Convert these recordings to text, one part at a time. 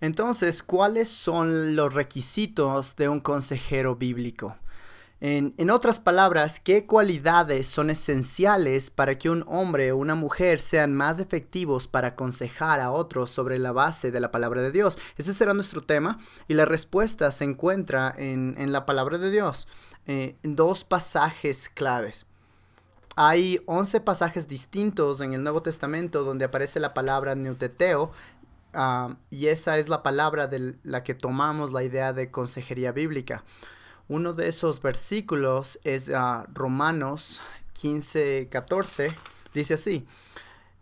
Entonces, ¿cuáles son los requisitos de un consejero bíblico? En otras palabras, ¿qué cualidades son esenciales para que un hombre o una mujer sean más efectivos para aconsejar a otros sobre la base de la palabra de Dios? Ese será nuestro tema y la respuesta se encuentra en la palabra de Dios, en dos pasajes claves. Hay 11 pasajes distintos en el Nuevo Testamento donde aparece la palabra neuteteo. Y esa es la palabra de la que tomamos la idea de consejería bíblica. Uno de esos versículos es Romanos 15:14. Dice así: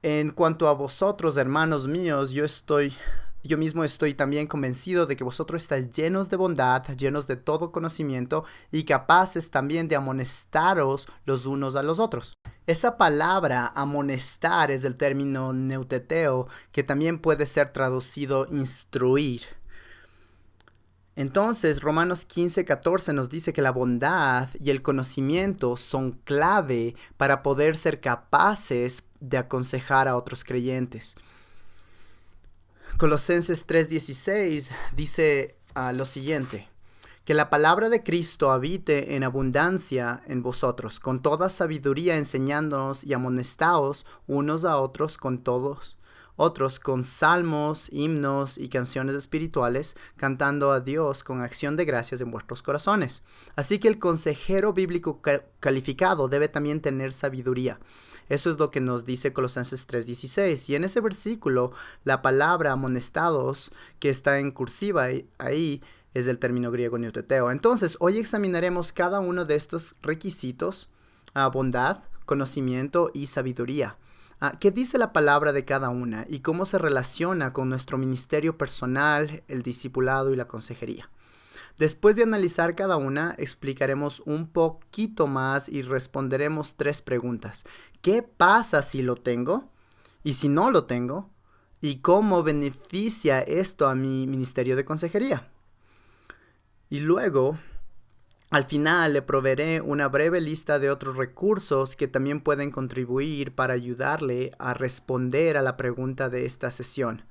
En cuanto a vosotros, hermanos míos, yo mismo estoy también convencido de que vosotros estáis llenos de bondad, llenos de todo conocimiento y capaces también de amonestaros los unos a los otros. Esa palabra amonestar es el término neuteteo, que también puede ser traducido instruir. Entonces, Romanos 15:14 nos dice que la bondad y el conocimiento son clave para poder ser capaces de aconsejar a otros creyentes. Colosenses 3:16 dice lo siguiente: que la palabra de Cristo habite en abundancia en vosotros, con toda sabiduría enseñándonos y amonestaos unos a otros con todos otros con salmos, himnos y canciones espirituales, cantando a Dios con acción de gracias en vuestros corazones. Así que el consejero bíblico calificado debe también tener sabiduría. Eso es lo que nos dice Colosenses 3:16. Y en ese versículo, la palabra amonestados, que está en cursiva ahí, es el término griego neuteteo. Entonces, hoy examinaremos cada uno de estos requisitos: bondad, conocimiento y sabiduría. ¿Qué dice la palabra de cada una y cómo se relaciona con nuestro ministerio personal, el discipulado y la consejería? Después de analizar cada una, explicaremos un poquito más y responderemos tres preguntas. ¿Qué pasa si lo tengo? ¿Y si no lo tengo? ¿Y cómo beneficia esto a mi ministerio de consejería? Y luego, al final, le proveeré una breve lista de otros recursos que también pueden contribuir para ayudarle a responder a la pregunta de esta sesión: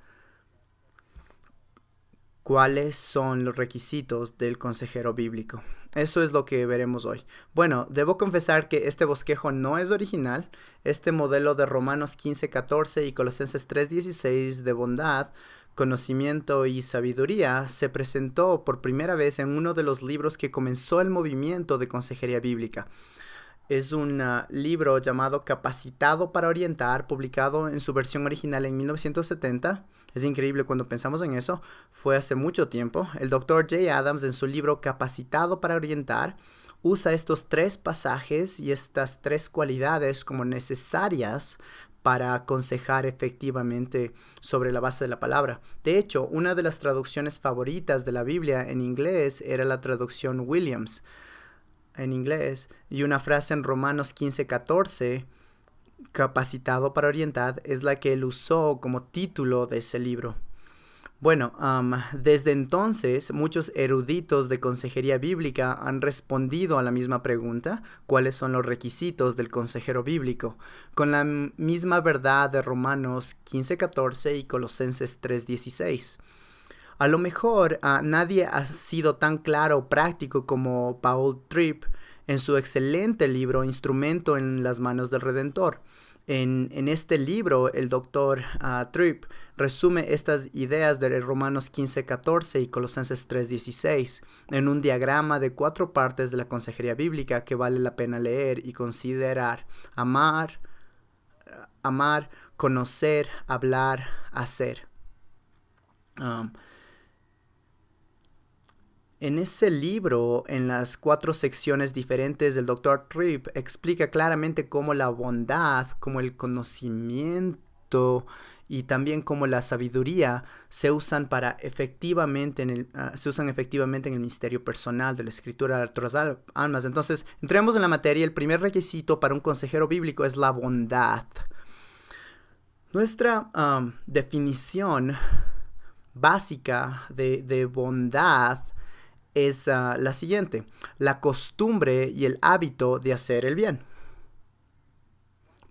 ¿cuáles son los requisitos del consejero bíblico? Eso es lo que veremos hoy. Bueno, debo confesar que este bosquejo no es original. Este modelo de Romanos 15:14 y Colosenses 3:16 de bondad, conocimiento y sabiduría se presentó por primera vez en uno de los libros que comenzó el movimiento de consejería bíblica. Es un libro llamado Capacitado para Orientar, publicado en su versión original en 1970. Es increíble cuando pensamos en eso. Fue hace mucho tiempo. El Dr. J. Adams, en su libro Capacitado para Orientar, usa estos tres pasajes y estas tres cualidades como necesarias para aconsejar efectivamente sobre la base de la palabra. De hecho, una de las traducciones favoritas de la Biblia en inglés era la traducción Williams en inglés, y una frase en Romanos 15:14, capacitado para orientar, es la que él usó como título de ese libro. Bueno, desde entonces muchos eruditos de consejería bíblica han respondido a la misma pregunta: ¿cuáles son los requisitos del consejero bíblico? Con la misma verdad de Romanos 15:14 y Colosenses 3:16. A lo mejor nadie ha sido tan claro o práctico como Paul Tripp en su excelente libro Instrumento en las manos del Redentor. En este libro, el doctor Tripp resume estas ideas de Romanos 15:14 y Colosenses 3:16 en un diagrama de 4 partes de la consejería bíblica que vale la pena leer y considerar: amar, conocer, hablar, hacer. En ese libro, en las 4 secciones diferentes, el Dr. Tripp explica claramente cómo la bondad, como el conocimiento y también como la sabiduría se usan efectivamente en el ministerio personal de la escritura de otras almas. Entonces, entremos en la materia. El primer requisito para un consejero bíblico es la bondad. Nuestra definición básica de bondad es la siguiente: la costumbre y el hábito de hacer el bien.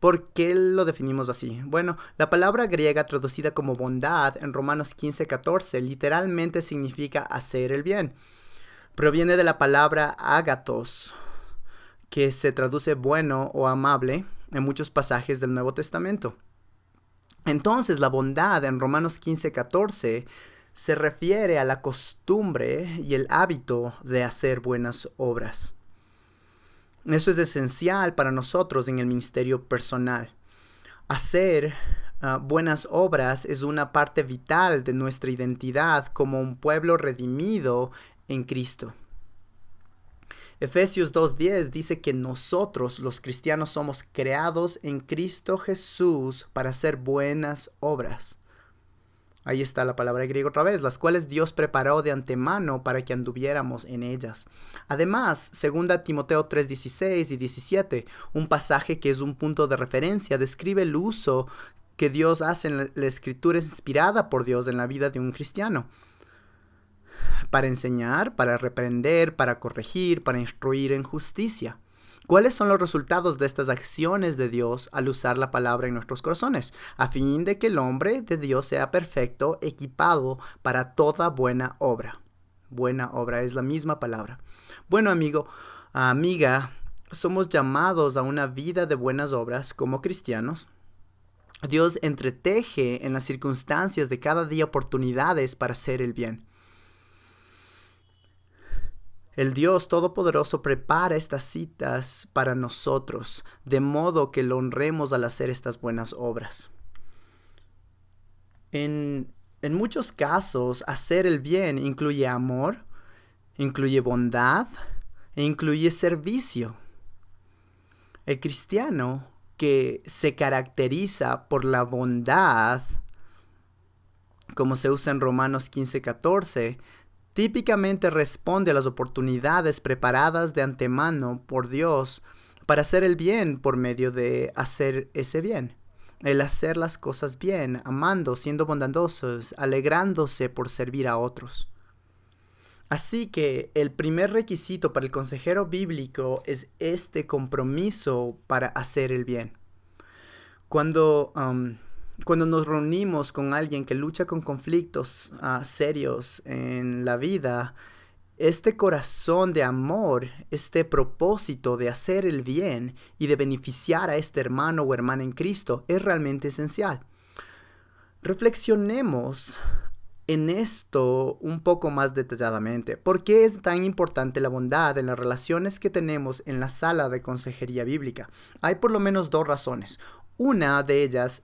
¿Por qué lo definimos así? Bueno, la palabra griega traducida como bondad en Romanos 15:14 literalmente significa hacer el bien. Proviene de la palabra ágatos, que se traduce bueno o amable en muchos pasajes del Nuevo Testamento. Entonces, la bondad en Romanos 15:14 se refiere a la costumbre y el hábito de hacer buenas obras. Eso es esencial para nosotros en el ministerio personal. Hacer buenas obras es una parte vital de nuestra identidad como un pueblo redimido en Cristo. Efesios 2:10 dice que nosotros, los cristianos, somos creados en Cristo Jesús para hacer buenas obras. Ahí está la palabra griega otra vez, las cuales Dios preparó de antemano para que anduviéramos en ellas. Además, 2 Timoteo 3:16 y 17, un pasaje que es un punto de referencia, describe el uso que Dios hace en la escritura inspirada por Dios en la vida de un cristiano. Para enseñar, para reprender, para corregir, para instruir en justicia. ¿Cuáles son los resultados de estas acciones de Dios al usar la palabra en nuestros corazones? A fin de que el hombre de Dios sea perfecto, equipado para toda buena obra. Buena obra es la misma palabra. Bueno, amigo, amiga, somos llamados a una vida de buenas obras como cristianos. Dios entreteje en las circunstancias de cada día oportunidades para hacer el bien. El Dios Todopoderoso prepara estas citas para nosotros, de modo que lo honremos al hacer estas buenas obras. En muchos casos, hacer el bien incluye amor, incluye bondad e incluye servicio. El cristiano que se caracteriza por la bondad, como se usa en Romanos 15:14, típicamente responde a las oportunidades preparadas de antemano por Dios para hacer el bien por medio de hacer ese bien. El hacer las cosas bien, amando, siendo bondadosos, alegrándose por servir a otros. Así que el primer requisito para el consejero bíblico es este compromiso para hacer el bien. Cuando nos reunimos con alguien que lucha con conflictos serios en la vida, este corazón de amor, este propósito de hacer el bien y de beneficiar a este hermano o hermana en Cristo es realmente esencial. Reflexionemos en esto un poco más detalladamente. ¿Por qué es tan importante la bondad en las relaciones que tenemos en la sala de consejería bíblica? Hay por lo menos dos razones. Una de ellas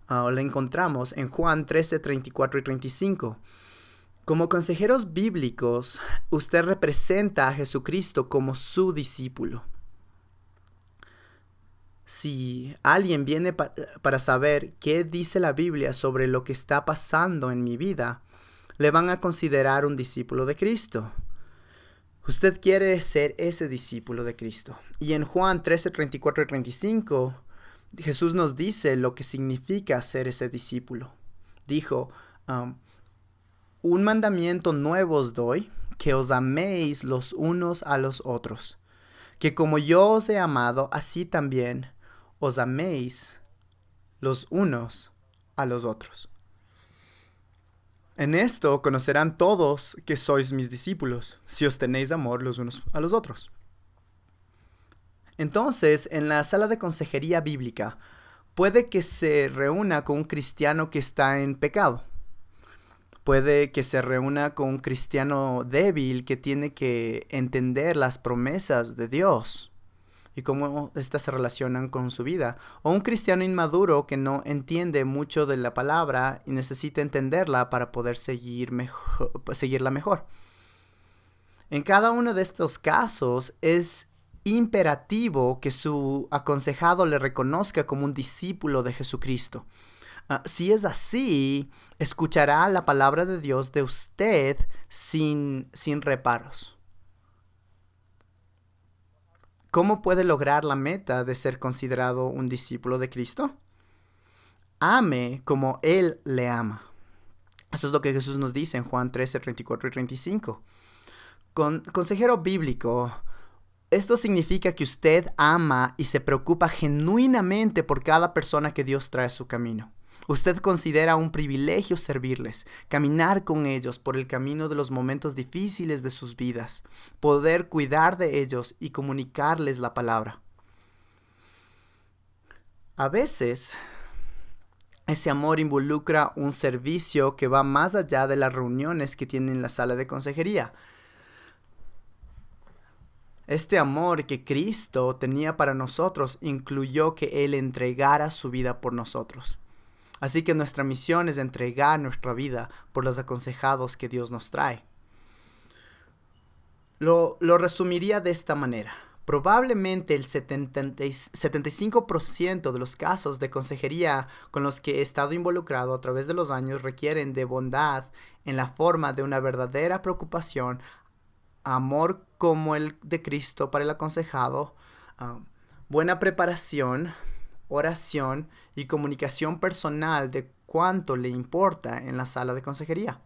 la encontramos en Juan 13, 34 y 35. Como consejeros bíblicos, usted representa a Jesucristo como su discípulo. Si alguien viene para saber qué dice la Biblia sobre lo que está pasando en mi vida, le van a considerar un discípulo de Cristo. Usted quiere ser ese discípulo de Cristo. Y en Juan 13, 34 y 35, Jesús nos dice lo que significa ser ese discípulo. Dijo, un mandamiento nuevo os doy, que os améis los unos a los otros. Que como yo os he amado, así también os améis los unos a los otros. En esto conocerán todos que sois mis discípulos, si os tenéis amor los unos a los otros. Entonces, en la sala de consejería bíblica, puede que se reúna con un cristiano que está en pecado. Puede que se reúna con un cristiano débil que tiene que entender las promesas de Dios y cómo éstas se relacionan con su vida. O un cristiano inmaduro que no entiende mucho de la palabra y necesita entenderla para poder seguirla mejor. En cada uno de estos casos es imperativo que su aconsejado le reconozca como un discípulo de Jesucristo. Si es así, escuchará la palabra de Dios de usted sin reparos. ¿Cómo puede lograr la meta de ser considerado un discípulo de Cristo? Ame como Él le ama. Eso es lo que Jesús nos dice en Juan 13, 34 y 35. Consejero bíblico, Esto significa que usted ama y se preocupa genuinamente por cada persona que Dios trae a su camino. Usted considera un privilegio servirles, caminar con ellos por el camino de los momentos difíciles de sus vidas, poder cuidar de ellos y comunicarles la palabra. A veces, ese amor involucra un servicio que va más allá de las reuniones que tienen en la sala de consejería. Este amor que Cristo tenía para nosotros incluyó que Él entregara su vida por nosotros. Así que nuestra misión es entregar nuestra vida por los aconsejados que Dios nos trae. Lo resumiría de esta manera. Probablemente el 75% de los casos de consejería con los que he estado involucrado a través de los años requieren de bondad en la forma de una verdadera preocupación, amor como el de Cristo para el aconsejado, buena preparación, oración y comunicación personal de cuánto le importa en la sala de consejería.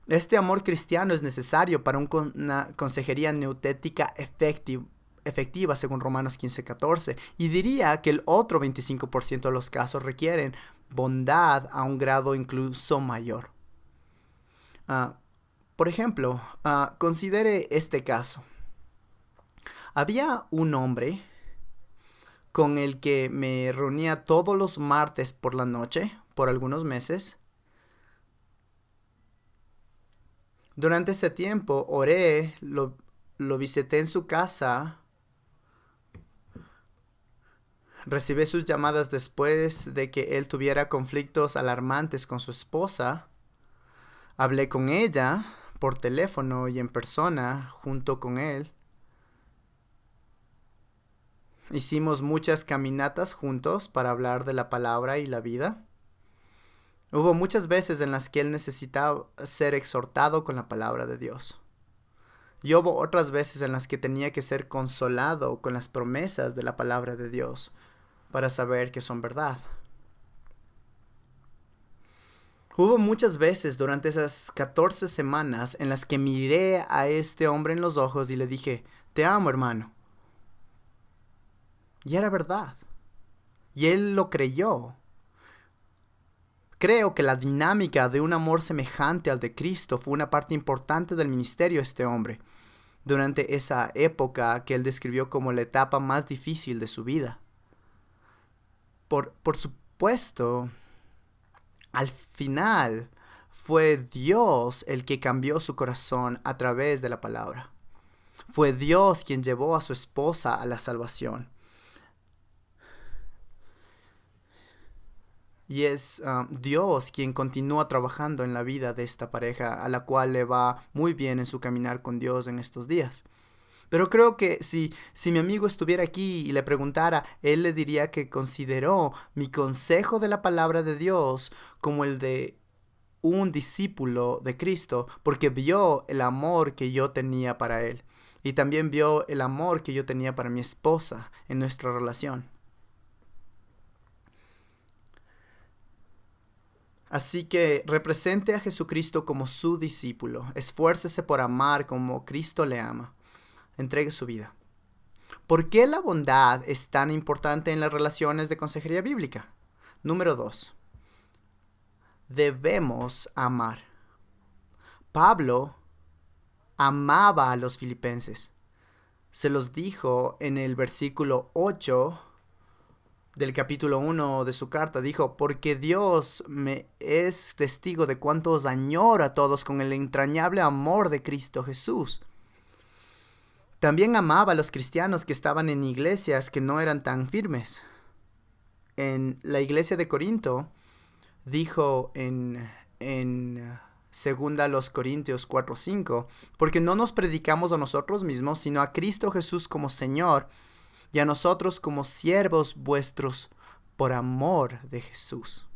Este amor cristiano es necesario para una consejería neutética efectiva según Romanos 15:14, y diría que el otro 25% de los casos requieren bondad a un grado incluso mayor. Por ejemplo, considere este caso. Había un hombre con el que me reunía todos los martes por la noche por algunos meses. Durante ese tiempo oré, lo visité en su casa, recibí sus llamadas después de que él tuviera conflictos alarmantes con su esposa. Hablé con ella por teléfono y en persona junto con él. Hicimos muchas caminatas juntos para hablar de la palabra y la vida. Hubo muchas veces en las que él necesitaba ser exhortado con la palabra de Dios. Y hubo otras veces en las que tenía que ser consolado con las promesas de la palabra de Dios para saber que son verdad. Hubo muchas veces durante esas 14 semanas en las que miré a este hombre en los ojos y le dije, te amo, hermano. Y era verdad. Y él lo creyó. Creo que la dinámica de un amor semejante al de Cristo fue una parte importante del ministerio de este hombre, durante esa época que él describió como la etapa más difícil de su vida. Por supuesto, al final fue Dios el que cambió su corazón a través de la palabra. Fue Dios quien llevó a su esposa a la salvación. Y es Dios quien continúa trabajando en la vida de esta pareja, a la cual le va muy bien en su caminar con Dios en estos días. Pero creo que si mi amigo estuviera aquí y le preguntara, él le diría que consideró mi consejo de la palabra de Dios como el de un discípulo de Cristo, porque vio el amor que yo tenía para él. Y también vio el amor que yo tenía para mi esposa en nuestra relación. Así que represente a Jesucristo como su discípulo. Esfuércese por amar como Cristo le ama. Entregue su vida. ¿Por qué la bondad es tan importante en las relaciones de consejería bíblica? Número 2. Debemos amar. Pablo amaba a los filipenses. Se los dijo en el versículo 8 del capítulo 1 de su carta. Dijo, porque Dios me es testigo de cuánto os añoro a todos con el entrañable amor de Cristo Jesús. También amaba a los cristianos que estaban en iglesias que no eran tan firmes. En la iglesia de Corinto, dijo en 2 Corintios 4:5, porque no nos predicamos a nosotros mismos, sino a Cristo Jesús como Señor, y a nosotros como siervos vuestros por amor de Jesús.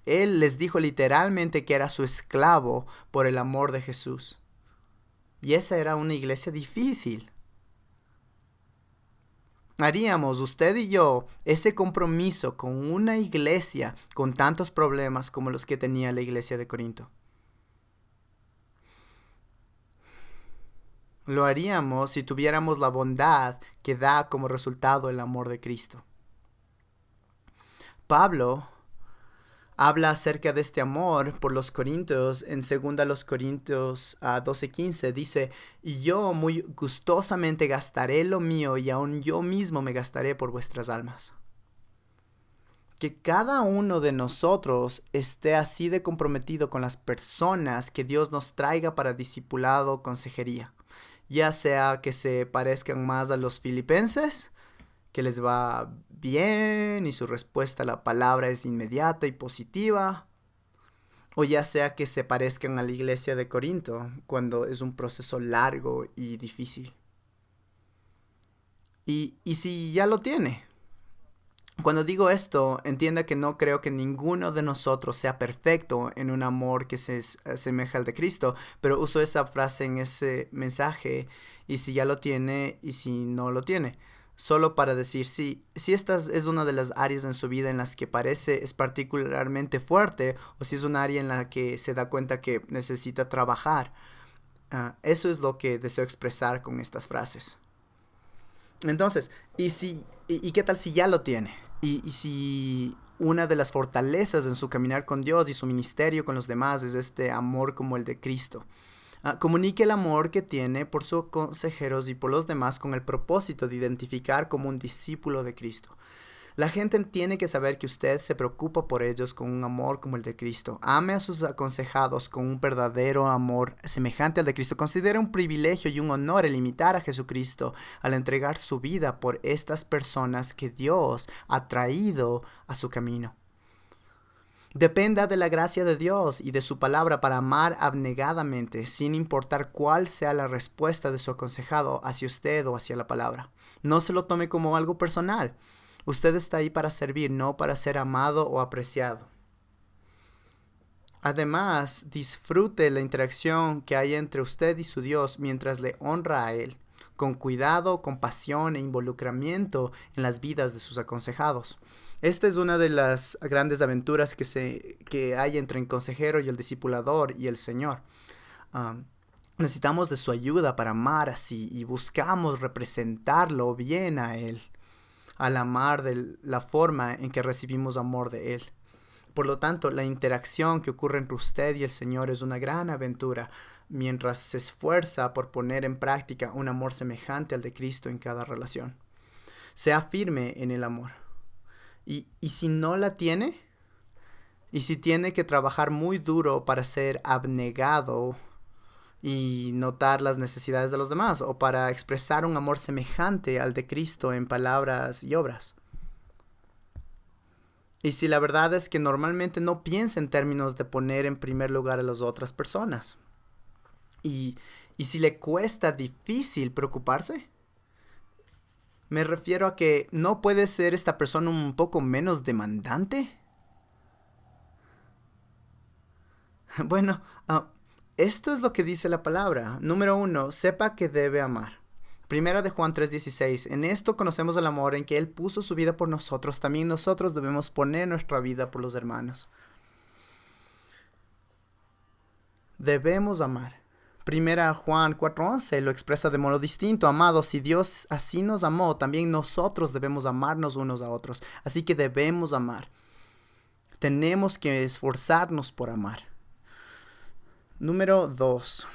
Él les dijo literalmente que era su esclavo por el amor de Jesús. Y esa era una iglesia difícil. ¿Haríamos usted y yo ese compromiso con una iglesia con tantos problemas como los que tenía la iglesia de Corinto? Lo haríamos si tuviéramos la bondad que da como resultado el amor de Cristo. Pablo habla acerca de este amor por los corintios en 2 Corintios 12:15. Dice: y yo muy gustosamente gastaré lo mío, y aun yo mismo me gastaré por vuestras almas. Que cada uno de nosotros esté así de comprometido con las personas que Dios nos traiga para discipulado o consejería. Ya sea que se parezcan más a los filipenses, que les va bien y su respuesta a la palabra es inmediata y positiva, o ya sea que se parezcan a la iglesia de Corinto, cuando es un proceso largo y difícil. Y si ya lo tiene. Cuando digo esto, entienda que no creo que ninguno de nosotros sea perfecto en un amor que se asemeja al de Cristo, pero uso esa frase en ese mensaje, y si ya lo tiene y si no lo tiene, solo para decir si esta es una de las áreas en su vida en las que parece es particularmente fuerte, o si es un área en la que se da cuenta que necesita trabajar. Eso es lo que deseo expresar con estas frases. Entonces, ¿y qué tal si ya lo tiene? Y si una de las fortalezas en su caminar con Dios y su ministerio con los demás es este amor como el de Cristo. Comunique el amor que tiene por sus consejeros y por los demás con el propósito de identificar como un discípulo de Cristo. La gente tiene que saber que usted se preocupa por ellos con un amor como el de Cristo. Ame a sus aconsejados con un verdadero amor semejante al de Cristo. Considera un privilegio y un honor el imitar a Jesucristo al entregar su vida por estas personas que Dios ha traído a su camino. Dependa de la gracia de Dios y de su palabra para amar abnegadamente, sin importar cuál sea la respuesta de su aconsejado hacia usted o hacia la palabra. No se lo tome como algo personal. Usted está ahí para servir, no para ser amado o apreciado. Además, disfrute la interacción que hay entre usted y su Dios mientras le honra a Él, con cuidado, compasión e involucramiento en las vidas de sus aconsejados. Esta es una de las grandes aventuras que hay entre el consejero y el discipulador y el Señor. Necesitamos de su ayuda para amar así, y buscamos representarlo bien a Él, al amar de la forma en que recibimos amor de Él. Por lo tanto, la interacción que ocurre entre usted y el Señor es una gran aventura, mientras se esfuerza por poner en práctica un amor semejante al de Cristo en cada relación. Sea firme en el amor. Y si no la tiene, y si tiene que trabajar muy duro para ser abnegado y notar las necesidades de los demás, o para expresar un amor semejante al de Cristo en palabras y obras. Y si la verdad es que normalmente no piensa en términos de poner en primer lugar a las otras personas. Y si le cuesta difícil preocuparse. Me refiero a que no puede ser esta persona un poco menos demandante. Bueno, esto es lo que dice la palabra. Número 1, sepa que debe amar. Primera de Juan 3:16. En esto conocemos el amor, en que Él puso su vida por nosotros. También nosotros debemos poner nuestra vida por los hermanos. Debemos amar. Primera Juan 4:11 lo expresa de modo distinto. Amados, si Dios así nos amó, también nosotros debemos amarnos unos a otros. Así que debemos amar. Tenemos que esforzarnos por amar. Número 2.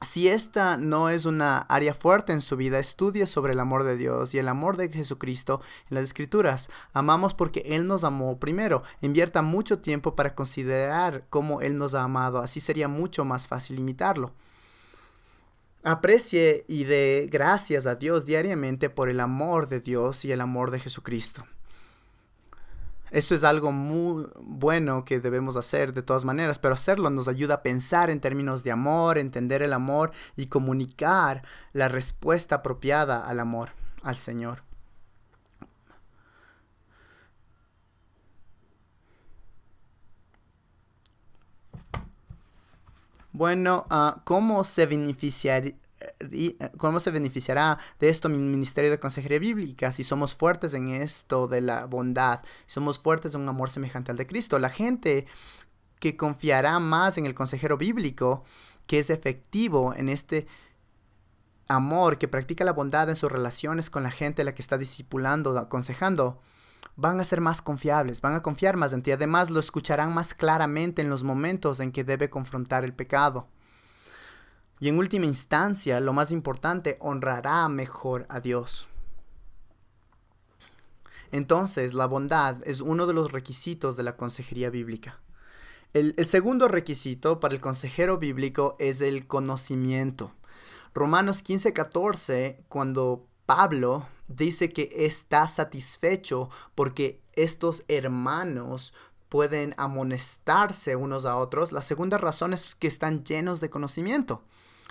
Si esta no es una área fuerte en su vida, estudie sobre el amor de Dios y el amor de Jesucristo en las Escrituras. Amamos porque Él nos amó primero. Invierta mucho tiempo para considerar cómo Él nos ha amado. Así sería mucho más fácil imitarlo. Aprecie y dé gracias a Dios diariamente por el amor de Dios y el amor de Jesucristo. Eso es algo muy bueno que debemos hacer de todas maneras, pero hacerlo nos ayuda a pensar en términos de amor, entender el amor y comunicar la respuesta apropiada al amor, al Señor. Bueno, ¿cómo se beneficiará de esto mi ministerio de consejería bíblica? Si somos fuertes en esto de la bondad, si somos fuertes en un amor semejante al de Cristo, la gente que confiará más en el consejero bíblico que es efectivo en este amor, que practica la bondad en sus relaciones con la gente a la que está discipulando, aconsejando, van a ser más confiables, van a confiar más en ti. Además, lo escucharán más claramente en los momentos en que debe confrontar el pecado. Y en última instancia, lo más importante, honrará mejor a Dios. Entonces, la bondad es uno de los requisitos de la consejería bíblica. El segundo requisito para el consejero bíblico es el conocimiento. Romanos 15:14, cuando Pablo dice que está satisfecho porque estos hermanos pueden amonestarse unos a otros, la segunda razón es que están llenos de conocimiento.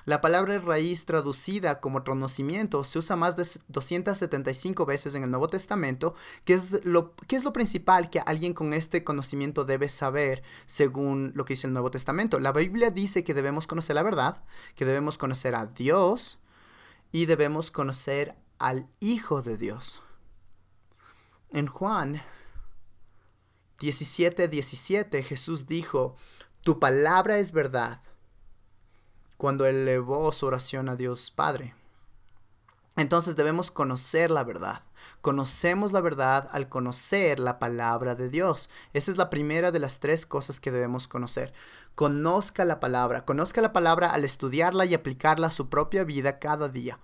La palabra raíz traducida como conocimiento se usa más de 275 veces en el Nuevo Testamento, que es lo principal que alguien con este conocimiento debe saber según lo que dice el Nuevo Testamento. La Biblia dice que debemos conocer la verdad, que debemos conocer a Dios y debemos conocer al Hijo de Dios. En Juan 17:17 Jesús dijo: tu palabra es verdad, cuando elevó su oración a Dios Padre. Entonces debemos conocer la verdad. Conocemos la verdad al conocer la palabra de Dios. Esa es la primera de las 3 cosas que debemos conocer. Conozca la palabra al estudiarla y aplicarla a su propia vida cada día.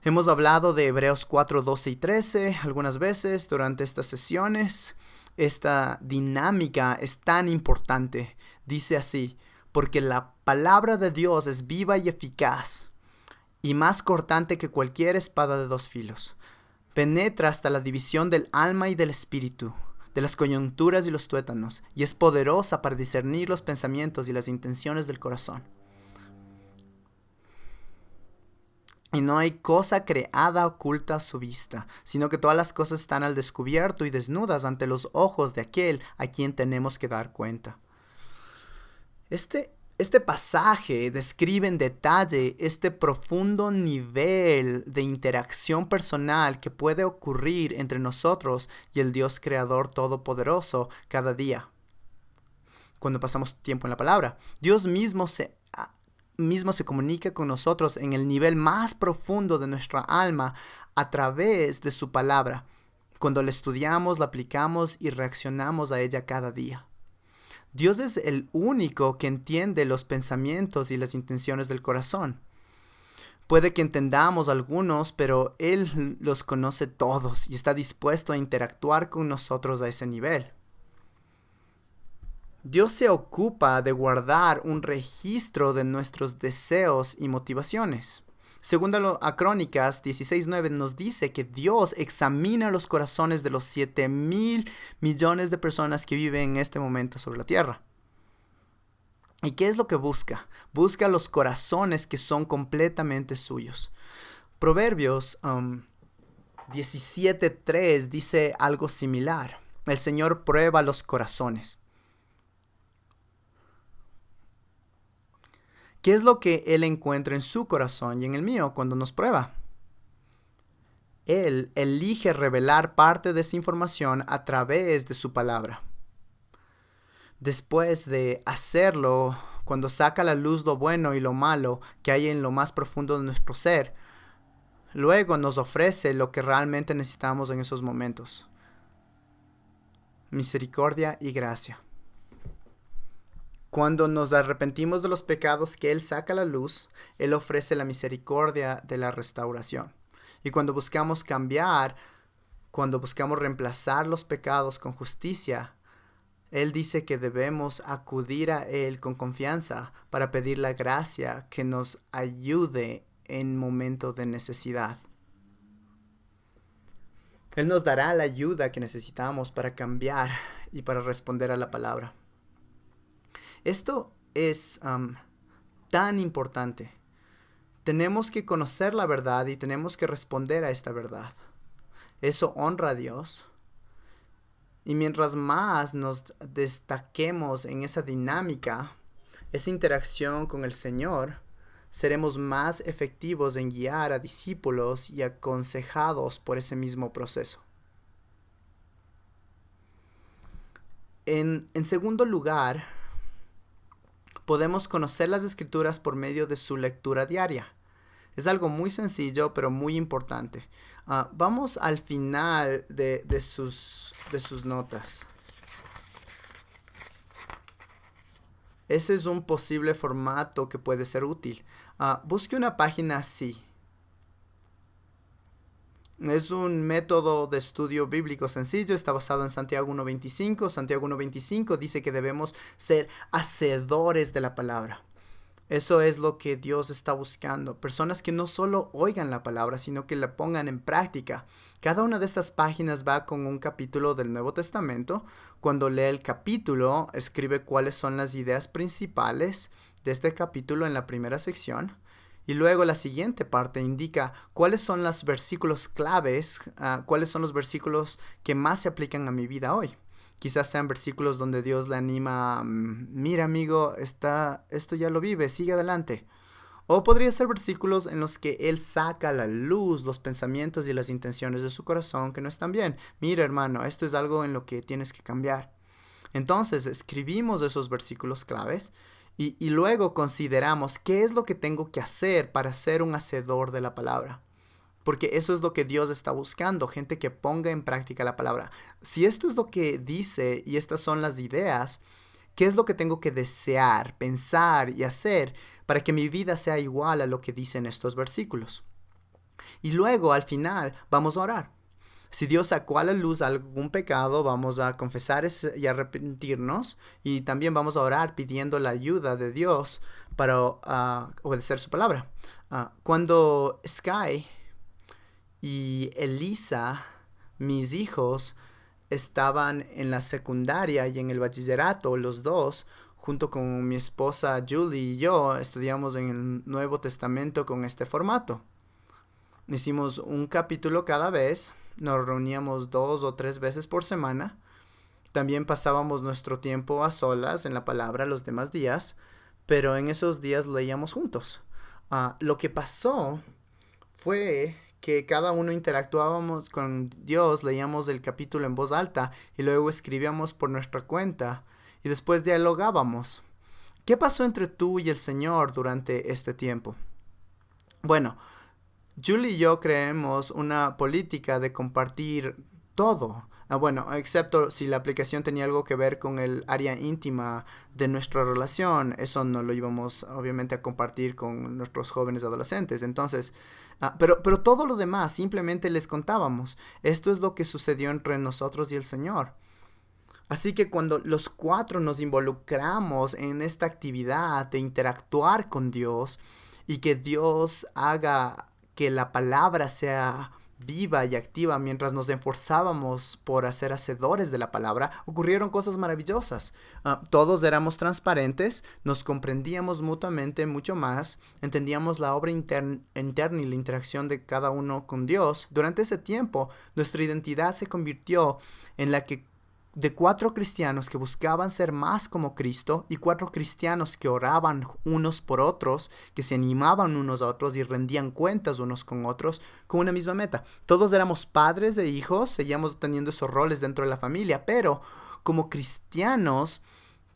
Hemos hablado de Hebreos 4:12 y 13 algunas veces durante estas sesiones. Esta dinámica es tan importante. Dice así: porque la palabra de Dios es viva y eficaz, y más cortante que cualquier espada de 2 filos. Penetra hasta la división del alma y del espíritu, de las coyunturas y los tuétanos, y es poderosa para discernir los pensamientos y las intenciones del corazón. Y no hay cosa creada oculta a su vista, sino que todas las cosas están al descubierto y desnudas ante los ojos de aquel a quien tenemos que dar cuenta. Este pasaje describe en detalle este profundo nivel de interacción personal que puede ocurrir entre nosotros y el Dios Creador Todopoderoso cada día, cuando pasamos tiempo en la palabra. Dios mismo se comunica con nosotros en el nivel más profundo de nuestra alma a través de su palabra, cuando la estudiamos, la aplicamos y reaccionamos a ella cada día. Dios es el único que entiende los pensamientos y las intenciones del corazón. Puede que entendamos algunos, pero Él los conoce todos y está dispuesto a interactuar con nosotros a ese nivel. Dios se ocupa de guardar un registro de nuestros deseos y motivaciones. Según a Crónicas 16:9 nos dice que Dios examina los corazones de los 7,000 millones de personas que viven en este momento sobre la tierra. ¿Y qué es lo que busca? Busca los corazones que son completamente suyos. Proverbios 17:3 dice algo similar. El Señor prueba los corazones. ¿Qué es lo que Él encuentra en su corazón y en el mío cuando nos prueba? Él elige revelar parte de esa información a través de su palabra. Después de hacerlo, cuando saca a la luz lo bueno y lo malo que hay en lo más profundo de nuestro ser, luego nos ofrece lo que realmente necesitamos en esos momentos: misericordia y gracia. Cuando nos arrepentimos de los pecados que Él saca a la luz, Él ofrece la misericordia de la restauración. Y cuando buscamos cambiar, cuando buscamos reemplazar los pecados con justicia, Él dice que debemos acudir a Él con confianza para pedir la gracia que nos ayude en momentos de necesidad. Él nos dará la ayuda que necesitamos para cambiar y para responder a la palabra. Esto es tan importante. Tenemos que conocer la verdad y tenemos que responder a esta verdad. Eso honra a Dios. Y mientras más nos destaquemos en esa dinámica, esa interacción con el Señor, seremos más efectivos en guiar a discípulos y aconsejados por ese mismo proceso. En segundo lugar, podemos conocer las Escrituras por medio de su lectura diaria. Es algo muy sencillo, pero muy importante. Vamos al final de sus notas. Ese es un posible formato que puede ser útil. Busque una página así. Es un método de estudio bíblico sencillo, está basado en Santiago 1.25. Santiago 1.25 dice que debemos ser hacedores de la palabra. Eso es lo que Dios está buscando. Personas que no solo oigan la palabra, sino que la pongan en práctica. Cada una de estas páginas va con un capítulo del Nuevo Testamento. Cuando lee el capítulo, escribe cuáles son las ideas principales de este capítulo en la primera sección. Y luego la siguiente parte indica cuáles son los versículos claves, cuáles son los versículos que más se aplican a mi vida hoy. Quizás sean versículos donde Dios le anima, mira amigo, esto ya lo vive, sigue adelante. O podría ser versículos en los que Él saca a la luz los pensamientos y las intenciones de su corazón que no están bien. Mira hermano, esto es algo en lo que tienes que cambiar. Entonces escribimos esos versículos claves y luego consideramos qué es lo que tengo que hacer para ser un hacedor de la palabra. Porque eso es lo que Dios está buscando, gente que ponga en práctica la palabra. Si esto es lo que dice y estas son las ideas, ¿qué es lo que tengo que desear, pensar y hacer para que mi vida sea igual a lo que dicen estos versículos? Y luego, al final, vamos a orar. Si Dios sacó a la luz algún pecado, vamos a confesar y arrepentirnos. Y también vamos a orar pidiendo la ayuda de Dios para obedecer su palabra. Cuando Sky y Elisa, mis hijos, estaban en la secundaria y en el bachillerato, los dos, junto con mi esposa Julie y yo, estudiamos en el Nuevo Testamento con este formato. Hicimos un capítulo cada vez, nos reuníamos 2 o 3 veces por semana. También pasábamos nuestro tiempo a solas en la palabra los demás días, pero en esos días leíamos juntos. Lo que pasó fue que cada uno interactuábamos con Dios, leíamos el capítulo en voz alta y luego escribíamos por nuestra cuenta y después dialogábamos. ¿Qué pasó entre tú y el Señor durante este tiempo? Bueno, Julie y yo creemos una política de compartir todo. Bueno, excepto si la aplicación tenía algo que ver con el área íntima de nuestra relación. Eso no lo íbamos obviamente a compartir con nuestros jóvenes adolescentes. Entonces, pero todo lo demás simplemente les contábamos. Esto es lo que sucedió entre nosotros y el Señor. Así que cuando los 4 nos involucramos en esta actividad de interactuar con Dios y que Dios haga que la palabra sea viva y activa mientras nos esforzábamos por ser hacedores de la palabra, ocurrieron cosas maravillosas. Todos éramos transparentes, nos comprendíamos mutuamente mucho más, entendíamos la obra interna y la interacción de cada uno con Dios. Durante ese tiempo, nuestra identidad se convirtió en la que de 4 cristianos que buscaban ser más como Cristo y 4 cristianos que oraban unos por otros, que se animaban unos a otros y rendían cuentas unos con otros con una misma meta. Todos éramos padres e hijos, seguíamos teniendo esos roles dentro de la familia, pero como cristianos,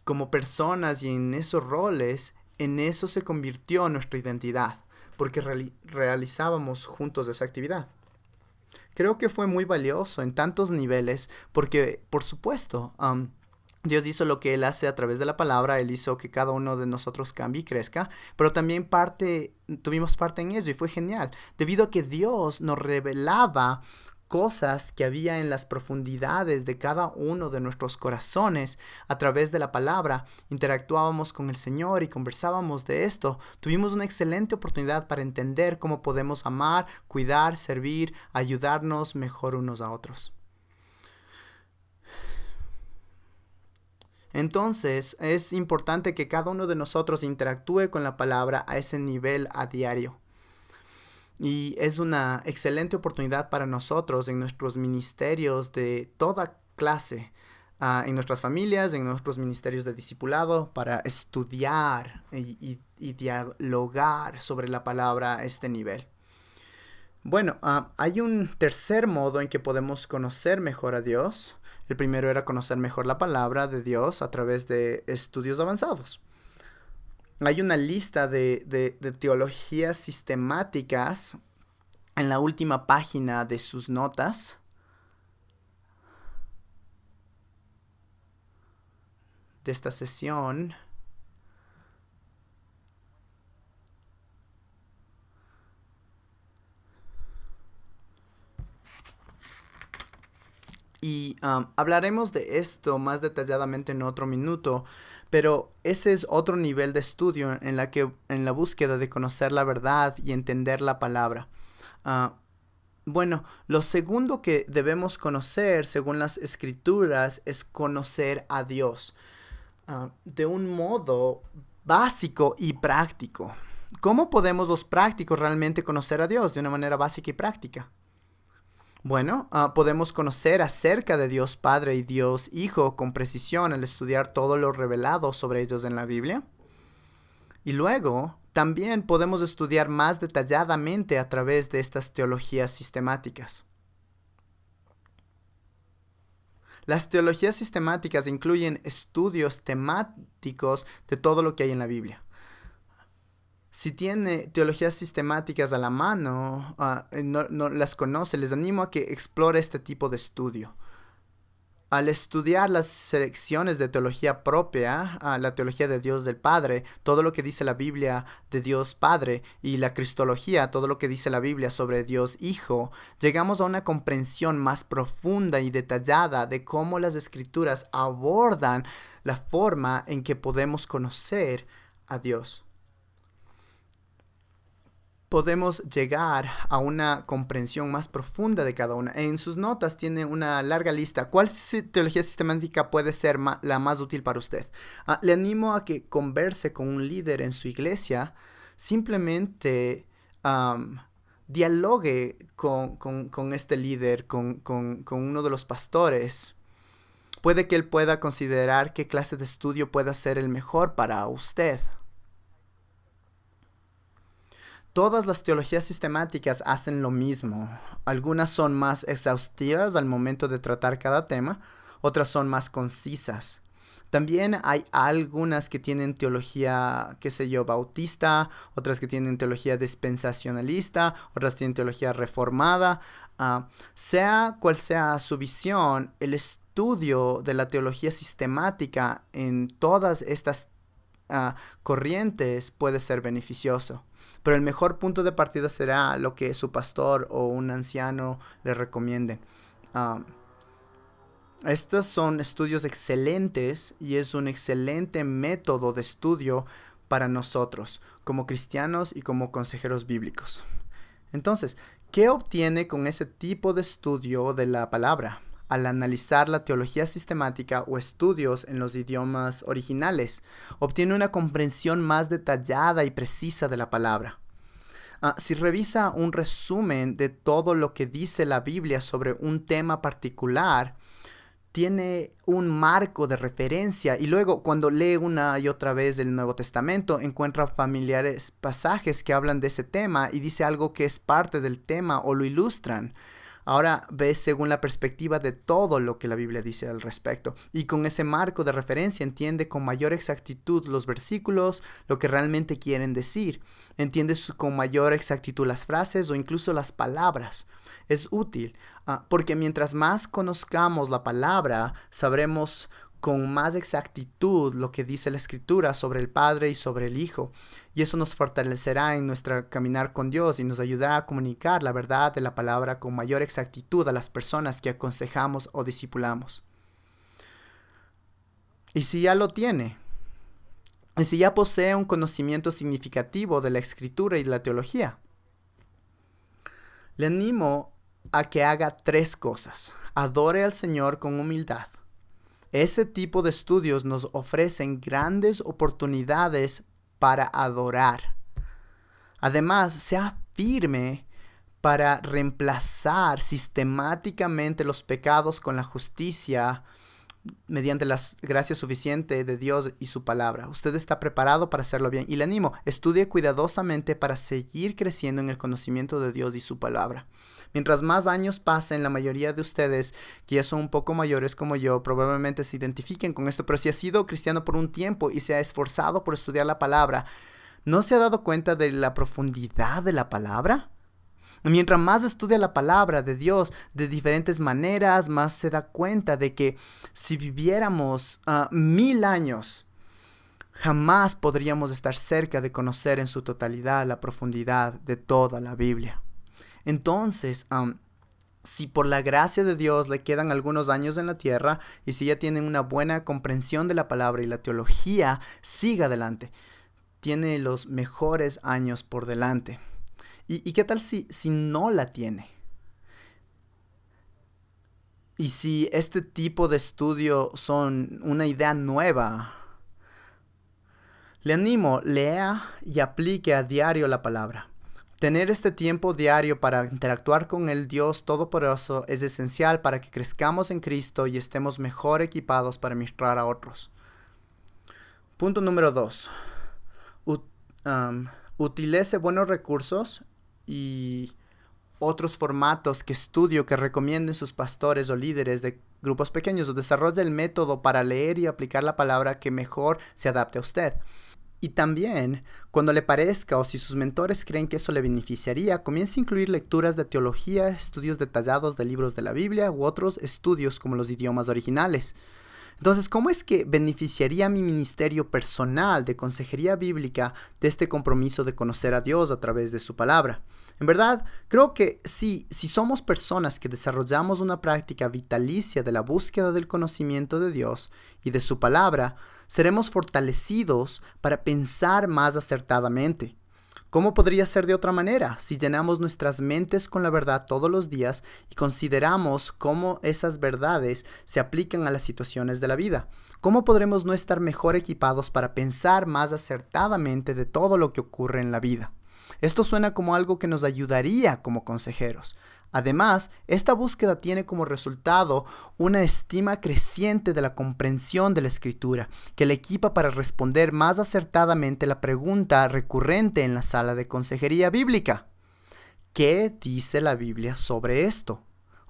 como personas y en esos roles, en eso se convirtió nuestra identidad, porque realizábamos juntos esa actividad. Creo que fue muy valioso en tantos niveles porque, por supuesto, Dios hizo lo que Él hace a través de la palabra. Él hizo que cada uno de nosotros cambie y crezca, pero también tuvimos parte en ello y fue genial, debido a que Dios nos revelaba cosas que había en las profundidades de cada uno de nuestros corazones. A través de la palabra interactuábamos con el Señor y conversábamos de esto. Tuvimos una excelente oportunidad para entender cómo podemos amar, cuidar, servir, ayudarnos mejor unos a otros. Entonces es importante que cada uno de nosotros interactúe con la palabra a ese nivel a diario. Y es una excelente oportunidad para nosotros en nuestros ministerios de toda clase, en nuestras familias, en nuestros ministerios de discipulado, para estudiar y dialogar sobre la palabra a este nivel. Bueno, hay un tercer modo en que podemos conocer mejor a Dios. El primero era conocer mejor la palabra de Dios a través de estudios avanzados. Hay una lista de teologías sistemáticas en la última página de sus notas de esta sesión. Y hablaremos de esto más detalladamente en otro minuto, pero ese es otro nivel de estudio en la búsqueda de conocer la verdad y entender la palabra. Ah, bueno, lo segundo que debemos conocer, según las escrituras, es conocer a Dios de un modo básico y práctico. ¿Cómo podemos los prácticos realmente conocer a Dios de una manera básica y práctica? Bueno, podemos conocer acerca de Dios Padre y Dios Hijo con precisión al estudiar todo lo revelado sobre ellos en la Biblia. Y luego, también podemos estudiar más detalladamente a través de estas teologías sistemáticas. Las teologías sistemáticas incluyen estudios temáticos de todo lo que hay en la Biblia. Si tiene teologías sistemáticas a la mano, no las conoce, les animo a que explore este tipo de estudio. Al estudiar las selecciones de teología propia, la teología de Dios del Padre, todo lo que dice la Biblia de Dios Padre y la cristología, todo lo que dice la Biblia sobre Dios Hijo, llegamos a una comprensión más profunda y detallada de cómo las escrituras abordan la forma en que podemos conocer a Dios. Podemos llegar a una comprensión más profunda de cada una. En sus notas tiene una larga lista. ¿Cuál teología sistemática puede ser la más útil para usted? Le animo a que converse con un líder en su iglesia. Simplemente dialogue con este líder, con uno de los pastores. Puede que él pueda considerar qué clase de estudio pueda ser el mejor para usted. Todas las teologías sistemáticas hacen lo mismo. Algunas son más exhaustivas al momento de tratar cada tema, otras son más concisas. También hay algunas que tienen teología, qué sé yo, bautista, otras que tienen teología dispensacionalista, otras tienen teología reformada. Sea cual sea su visión, el estudio de la teología sistemática en todas estas corrientes puede ser beneficioso. Pero el mejor punto de partida será lo que su pastor o un anciano le recomiende. Estos son estudios excelentes y es un excelente método de estudio para nosotros, como cristianos y como consejeros bíblicos. Entonces, ¿qué obtiene con ese tipo de estudio de la palabra? Al analizar la teología sistemática o estudios en los idiomas originales, obtiene una comprensión más detallada y precisa de la palabra. Si revisa un resumen de todo lo que dice la Biblia sobre un tema particular, tiene un marco de referencia y luego cuando lee una y otra vez el Nuevo Testamento encuentra familiares pasajes que hablan de ese tema y dice algo que es parte del tema o lo ilustran. Ahora ves según la perspectiva de todo lo que la Biblia dice al respecto. Y con ese marco de referencia entiende con mayor exactitud los versículos, lo que realmente quieren decir. Entiendes con mayor exactitud las frases o incluso las palabras. Es útil porque mientras más conozcamos la palabra, sabremos con más exactitud lo que dice la Escritura sobre el Padre y sobre el Hijo. Y eso nos fortalecerá en nuestro caminar con Dios y nos ayudará a comunicar la verdad de la palabra con mayor exactitud a las personas que aconsejamos o discipulamos. Y si ya lo tiene, y si ya posee un conocimiento significativo de la Escritura y de la teología, le animo a que haga 3 cosas. Adore al Señor con humildad. Ese tipo de estudios nos ofrecen grandes oportunidades para adorar. Además, sea firme para reemplazar sistemáticamente los pecados con la justicia mediante la gracia suficiente de Dios y su palabra. Usted está preparado para hacerlo bien. Y le animo, estudie cuidadosamente para seguir creciendo en el conocimiento de Dios y su palabra. Mientras más años pasen, la mayoría de ustedes, que ya son un poco mayores como yo, probablemente se identifiquen con esto. Pero si ha sido cristiano por un tiempo y se ha esforzado por estudiar la palabra, ¿no se ha dado cuenta de la profundidad de la palabra? Mientras más estudia la palabra de Dios de diferentes maneras, más se da cuenta de que si viviéramos 1000 años, jamás podríamos estar cerca de conocer en su totalidad la profundidad de toda la Biblia. Entonces, si por la gracia de Dios le quedan algunos años en la tierra y si ya tienen una buena comprensión de la palabra y la teología, siga adelante. Tiene los mejores años por delante. ¿Y qué tal si no la tiene? Y si este tipo de estudio son una idea nueva, le animo, lea y aplique a diario la palabra. Tener este tiempo diario para interactuar con el Dios Todopoderoso es esencial para que crezcamos en Cristo y estemos mejor equipados para ministrar a otros. Punto número 2. Utilice buenos recursos y otros formatos que recomienden sus pastores o líderes de grupos pequeños, o desarrolle el método para leer y aplicar la palabra que mejor se adapte a usted. Y también, cuando le parezca o si sus mentores creen que eso le beneficiaría, comience a incluir lecturas de teología, estudios detallados de libros de la Biblia u otros estudios como los idiomas originales. Entonces, ¿cómo es que beneficiaría mi ministerio personal de consejería bíblica de este compromiso de conocer a Dios a través de su palabra? En verdad, creo que si somos personas que desarrollamos una práctica vitalicia de la búsqueda del conocimiento de Dios y de su palabra, seremos fortalecidos para pensar más acertadamente. ¿Cómo podría ser de otra manera si llenamos nuestras mentes con la verdad todos los días y consideramos cómo esas verdades se aplican a las situaciones de la vida? ¿Cómo podremos no estar mejor equipados para pensar más acertadamente de todo lo que ocurre en la vida? Esto suena como algo que nos ayudaría como consejeros. Además, esta búsqueda tiene como resultado una estima creciente de la comprensión de la Escritura, que le equipa para responder más acertadamente la pregunta recurrente en la sala de consejería bíblica. ¿Qué dice la Biblia sobre esto?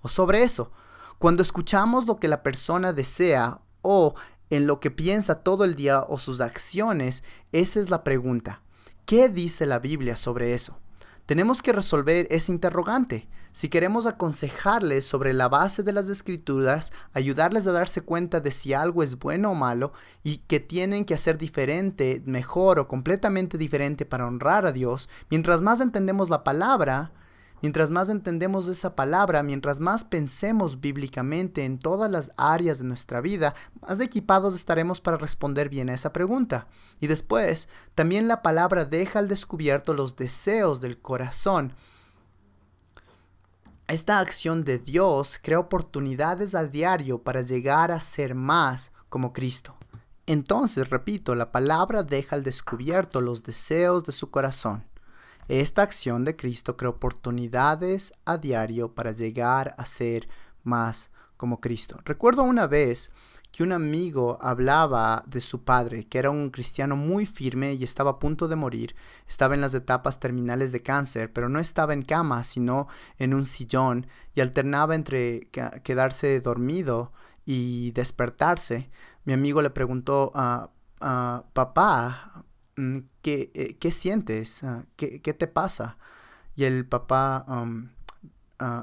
O sobre eso. Cuando escuchamos lo que la persona desea o en lo que piensa todo el día o sus acciones, esa es la pregunta. ¿Qué dice la Biblia sobre eso? Tenemos que resolver ese interrogante. Si queremos aconsejarles sobre la base de las Escrituras, ayudarles a darse cuenta de si algo es bueno o malo y que tienen que hacer diferente, mejor o completamente diferente para honrar a Dios, mientras más entendemos la palabra, mientras más entendemos esa palabra, mientras más pensemos bíblicamente en todas las áreas de nuestra vida, más equipados estaremos para responder bien a esa pregunta. Y después, también la palabra deja al descubierto los deseos del corazón. Esta acción de Dios crea oportunidades a diario para llegar a ser más como Cristo. Entonces, repito, la palabra deja al descubierto los deseos de su corazón. Esta acción de Cristo crea oportunidades a diario para llegar a ser más como Cristo. Recuerdo una vez que un amigo hablaba de su padre, que era un cristiano muy firme y estaba a punto de morir. Estaba en las etapas terminales de cáncer, pero no estaba en cama, sino en un sillón, y alternaba entre quedarse dormido y despertarse. Mi amigo le preguntó papá, ¿qué sientes? ¿Qué te pasa? Y el papá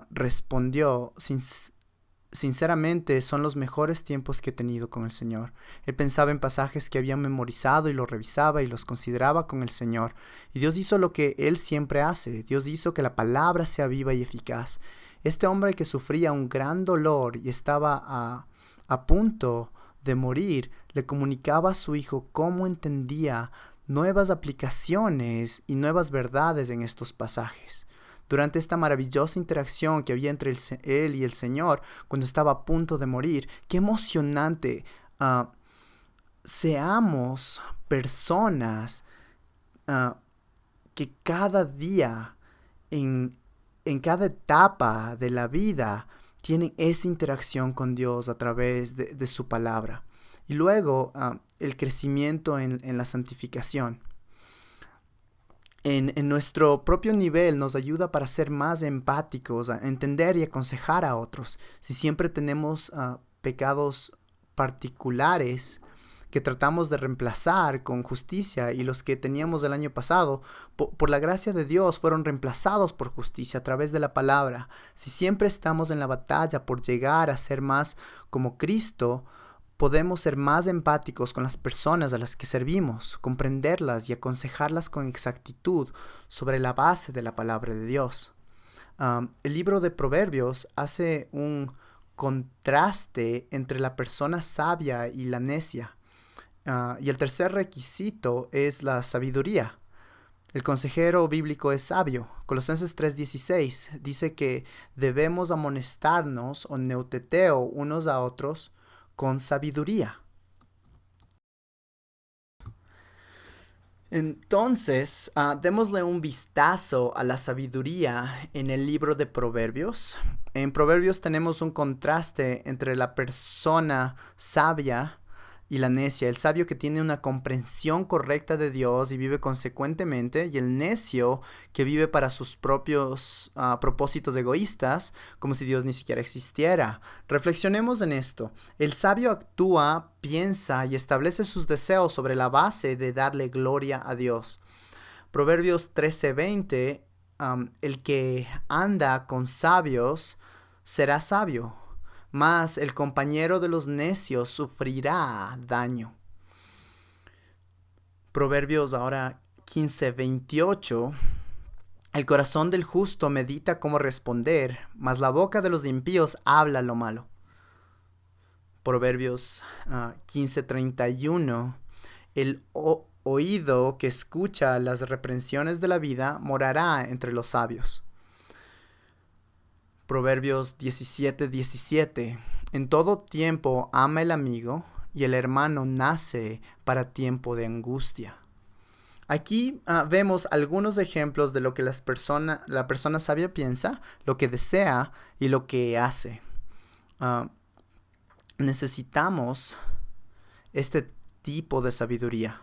respondió, sinceramente son los mejores tiempos que he tenido con el Señor. Él pensaba en pasajes que había memorizado y los revisaba y los consideraba con el Señor. Y Dios hizo lo que Él siempre hace. Dios hizo que la palabra sea viva y eficaz. Este hombre que sufría un gran dolor y estaba a punto de morir, le comunicaba a su hijo cómo entendía nuevas aplicaciones y nuevas verdades en estos pasajes. Durante esta maravillosa interacción que había entre él y el Señor cuando estaba a punto de morir, qué emocionante. Seamos personas que cada día, en cada etapa de la vida, tienen esa interacción con Dios a través de su palabra. Y luego el crecimiento en la santificación. En nuestro propio nivel nos ayuda para ser más empáticos, a entender y aconsejar a otros. Si siempre tenemos pecados particulares que tratamos de reemplazar con justicia, y los que teníamos el año pasado, por la gracia de Dios, fueron reemplazados por justicia a través de la palabra. Si siempre estamos en la batalla por llegar a ser más como Cristo, podemos ser más empáticos con las personas a las que servimos, comprenderlas y aconsejarlas con exactitud sobre la base de la palabra de Dios. El libro de Proverbios hace un contraste entre la persona sabia y la necia. Y el tercer requisito es la sabiduría. El consejero bíblico es sabio. Colosenses 3:16 dice que debemos amonestarnos o neuteteo unos a otros con sabiduría. Entonces, démosle un vistazo a la sabiduría en el libro de Proverbios. En Proverbios tenemos un contraste entre la persona sabia y la necia. El sabio que tiene una comprensión correcta de Dios y vive consecuentemente, y el necio que vive para sus propios propósitos egoístas, como si Dios ni siquiera existiera. Reflexionemos en esto. El sabio actúa, piensa y establece sus deseos sobre la base de darle gloria a Dios. Proverbios 13:20, el que anda con sabios será sabio, mas el compañero de los necios sufrirá daño. Proverbios ahora 15:28. El corazón del justo medita cómo responder, mas la boca de los impíos habla lo malo. Proverbios 15:31. El oído que escucha las reprensiones de la vida morará entre los sabios. Proverbios 17:17. En todo tiempo ama el amigo, y el hermano nace para tiempo de angustia. Aquí vemos algunos ejemplos de lo que la persona sabia piensa, lo que desea y lo que hace. Necesitamos este tipo de sabiduría.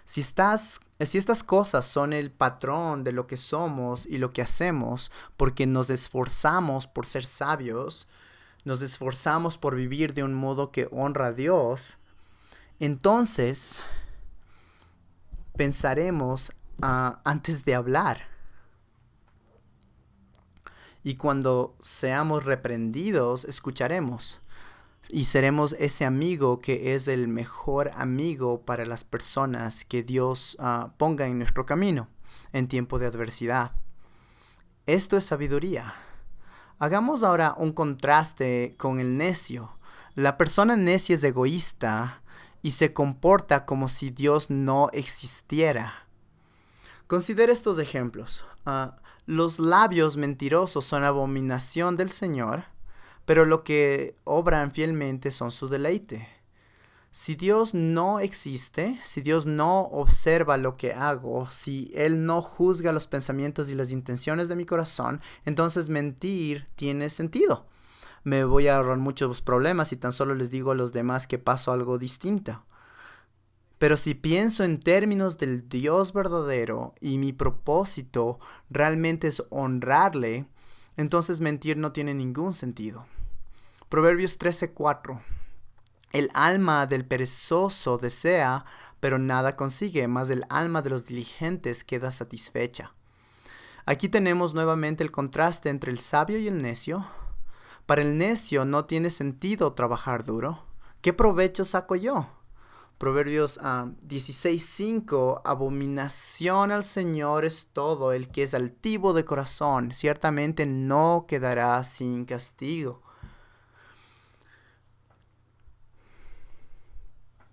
Si estas cosas son el patrón de lo que somos y lo que hacemos, porque nos esforzamos por ser sabios, nos esforzamos por vivir de un modo que honra a Dios, entonces pensaremos antes de hablar. Y cuando seamos reprendidos, escucharemos. Y seremos ese amigo que es el mejor amigo para las personas que Dios ponga en nuestro camino en tiempo de adversidad. Esto es sabiduría. Hagamos ahora un contraste con el necio. La persona necia es egoísta y se comporta como si Dios no existiera. Considera estos ejemplos. Los labios mentirosos son abominación del Señor, pero lo que obran fielmente son su deleite. Si Dios no existe, si Dios no observa lo que hago, si Él no juzga los pensamientos y las intenciones de mi corazón, entonces mentir tiene sentido. Me voy a ahorrar muchos problemas si tan solo les digo a los demás que pasó algo distinto. Pero si pienso en términos del Dios verdadero y mi propósito realmente es honrarle, entonces mentir no tiene ningún sentido. Proverbios 13:4. El alma del perezoso desea, pero nada consigue, mas el alma de los diligentes queda satisfecha. Aquí tenemos nuevamente el contraste entre el sabio y el necio. Para el necio no tiene sentido trabajar duro. ¿Qué provecho saco yo? Proverbios 16:5. Abominación al Señor es todo el que es altivo de corazón, ciertamente no quedará sin castigo.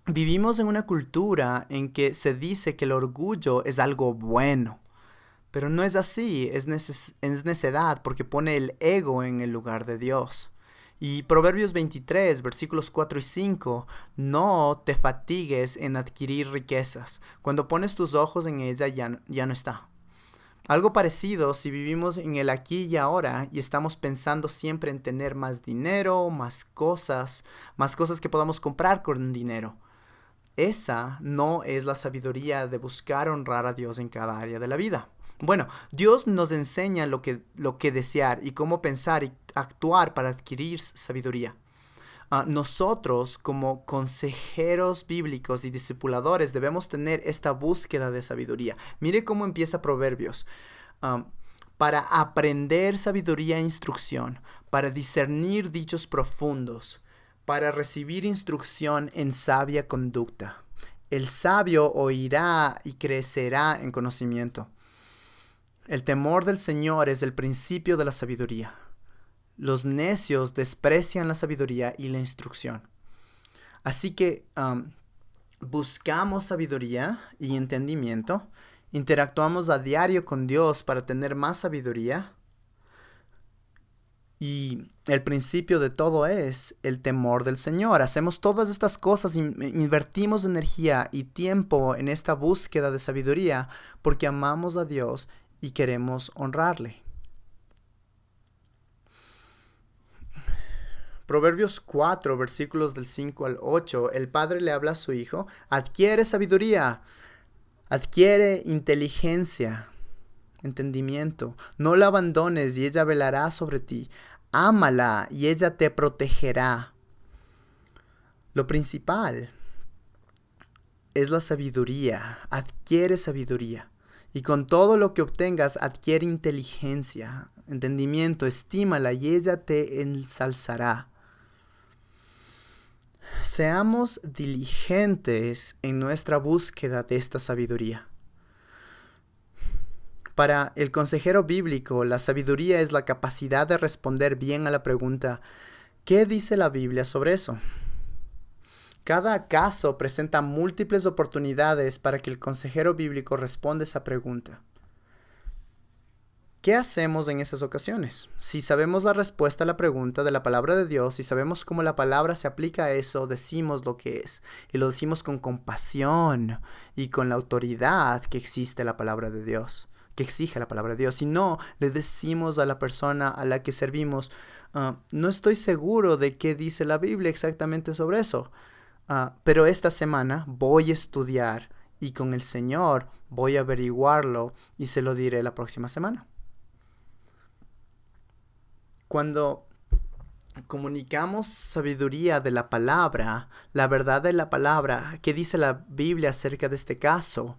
Vivimos en una cultura en que se dice que el orgullo es algo bueno, pero no es así, es necedad porque pone el ego en el lugar de Dios. Y Proverbios 23, versículos 4 y 5, no te fatigues en adquirir riquezas. Cuando pones tus ojos en ella ya no está. Algo parecido si vivimos en el aquí y ahora y estamos pensando siempre en tener más dinero, más cosas que podamos comprar con dinero. Esa no es la sabiduría de buscar honrar a Dios en cada área de la vida. Bueno, Dios nos enseña lo que desear y cómo pensar y actuar para adquirir sabiduría. Nosotros, como consejeros bíblicos y discipuladores, debemos tener esta búsqueda de sabiduría. Mire cómo empieza Proverbios. Para aprender sabiduría e instrucción, para discernir dichos profundos, para recibir instrucción en sabia conducta. El sabio oirá y crecerá en conocimiento. El temor del Señor es el principio de la sabiduría. Los necios desprecian la sabiduría y la instrucción. Así que buscamos sabiduría y entendimiento. Interactuamos a diario con Dios para tener más sabiduría. Y el principio de todo es el temor del Señor. Hacemos todas estas cosas, invertimos energía y tiempo en esta búsqueda de sabiduría porque amamos a Dios y queremos honrarle. Proverbios 4, versículos del 5 al 8, el padre le habla a su hijo: adquiere sabiduría, adquiere inteligencia, entendimiento. No la abandones y ella velará sobre ti. Ámala y ella te protegerá. Lo principal es la sabiduría. Adquiere sabiduría. Y con todo lo que obtengas, adquiere inteligencia, entendimiento. Estímala y ella te ensalzará. Seamos diligentes en nuestra búsqueda de esta sabiduría. Para el consejero bíblico, la sabiduría es la capacidad de responder bien a la pregunta: ¿qué dice la Biblia sobre eso? Cada caso presenta múltiples oportunidades para que el consejero bíblico responda esa pregunta. ¿Qué hacemos en esas ocasiones? Si sabemos la respuesta a la pregunta de la palabra de Dios y sabemos cómo la palabra se aplica a eso, decimos lo que es. Y lo decimos con compasión y con la autoridad que existe la palabra de Dios, que exige la palabra de Dios. Si no, le decimos a la persona a la que servimos: no estoy seguro de qué dice la Biblia exactamente sobre eso, pero esta semana voy a estudiar y con el Señor voy a averiguarlo y se lo diré la próxima semana. Cuando comunicamos sabiduría de la palabra, la verdad de la palabra, ¿qué dice la Biblia acerca de este caso?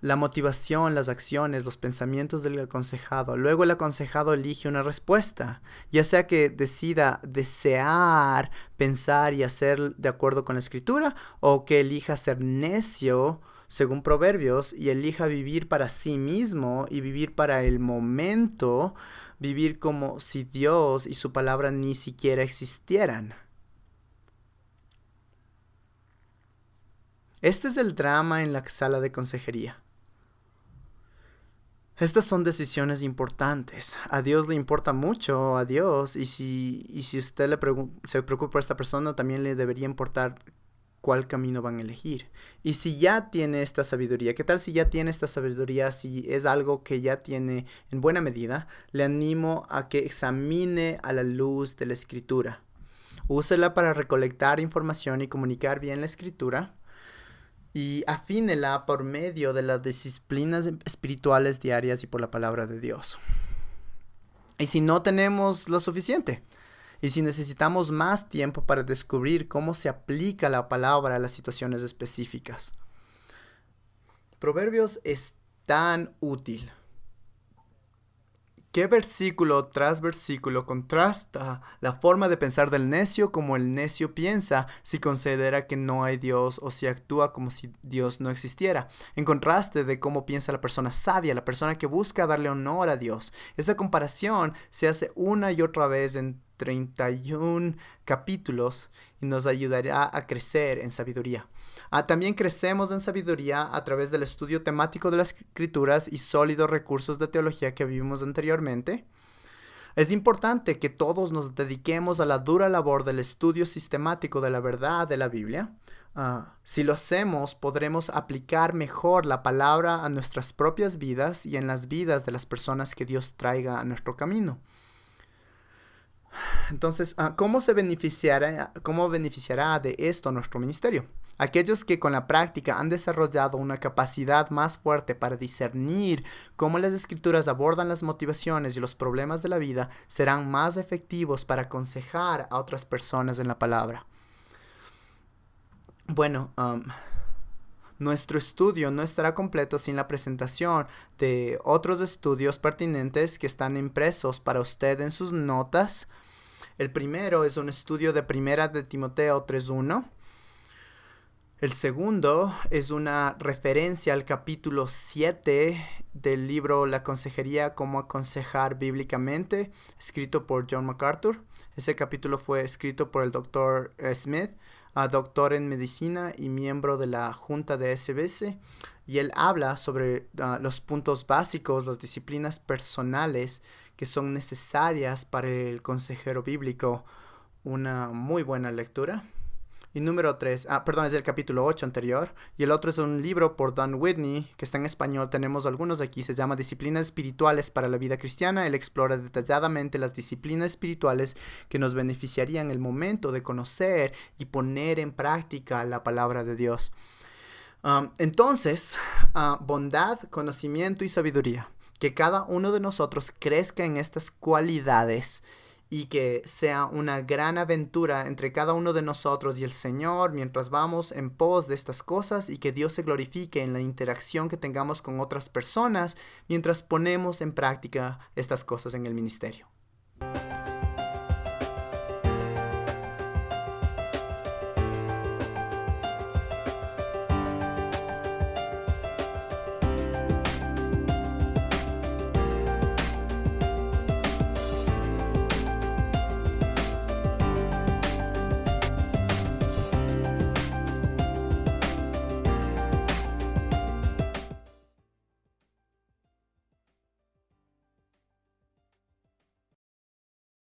La motivación, las acciones, los pensamientos del aconsejado. Luego el aconsejado elige una respuesta, ya sea que decida desear, pensar y hacer de acuerdo con la Escritura, o que elija ser necio, según Proverbios, y elija vivir para sí mismo y vivir para el momento, vivir como si Dios y su palabra ni siquiera existieran. Este es el drama en la sala de consejería. Estas son decisiones importantes. A Dios le importa mucho, a Dios, y si usted se preocupa por esta persona, también le debería importar cuál camino van a elegir. Y si ya tiene esta sabiduría, ¿qué tal si ya tiene esta sabiduría? Si es algo que ya tiene en buena medida, le animo a que examine a la luz de la Escritura. Úsela para recolectar información y comunicar bien la Escritura. Y afínela por medio de las disciplinas espirituales diarias y por la palabra de Dios. Y si no tenemos lo suficiente, y si necesitamos más tiempo para descubrir cómo se aplica la palabra a las situaciones específicas. Proverbios es tan útil. ¿Qué versículo tras versículo contrasta la forma de pensar del necio como el necio piensa si considera que no hay Dios o si actúa como si Dios no existiera? En contraste de cómo piensa la persona sabia, la persona que busca darle honor a Dios. Esa comparación se hace una y otra vez en 31 capítulos y nos ayudará a crecer en sabiduría. También crecemos en sabiduría a través del estudio temático de las Escrituras y sólidos recursos de teología que vimos anteriormente. Es importante que todos nos dediquemos a la dura labor del estudio sistemático de la verdad de la Biblia. Si lo hacemos, podremos aplicar mejor la palabra a nuestras propias vidas y en las vidas de las personas que Dios traiga a nuestro camino. Entonces, ¿cómo beneficiará de esto nuestro ministerio? Aquellos que con la práctica han desarrollado una capacidad más fuerte para discernir cómo las escrituras abordan las motivaciones y los problemas de la vida serán más efectivos para aconsejar a otras personas en la palabra. Bueno, nuestro estudio no estará completo sin la presentación de otros estudios pertinentes que están impresos para usted en sus notas. El primero es un estudio de Primera de Timoteo 3:1. El segundo es una referencia al capítulo 7 del libro La Consejería, cómo aconsejar bíblicamente, escrito por John MacArthur. Ese capítulo fue escrito por el Dr. Smith, doctor en medicina y miembro de la Junta de SBS, y él habla sobre los puntos básicos, las disciplinas personales que son necesarias para el consejero bíblico. Una muy buena lectura. Y número 3, es el capítulo 8 anterior. Y el otro es un libro por Don Whitney, que está en español. Tenemos algunos aquí. Se llama Disciplinas Espirituales para la Vida Cristiana. Él explora detalladamente las disciplinas espirituales que nos beneficiarían en el momento de conocer y poner en práctica la palabra de Dios. Entonces, bondad, conocimiento y sabiduría. Que cada uno de nosotros crezca en estas cualidades y que sea una gran aventura entre cada uno de nosotros y el Señor mientras vamos en pos de estas cosas, y que Dios se glorifique en la interacción que tengamos con otras personas mientras ponemos en práctica estas cosas en el ministerio.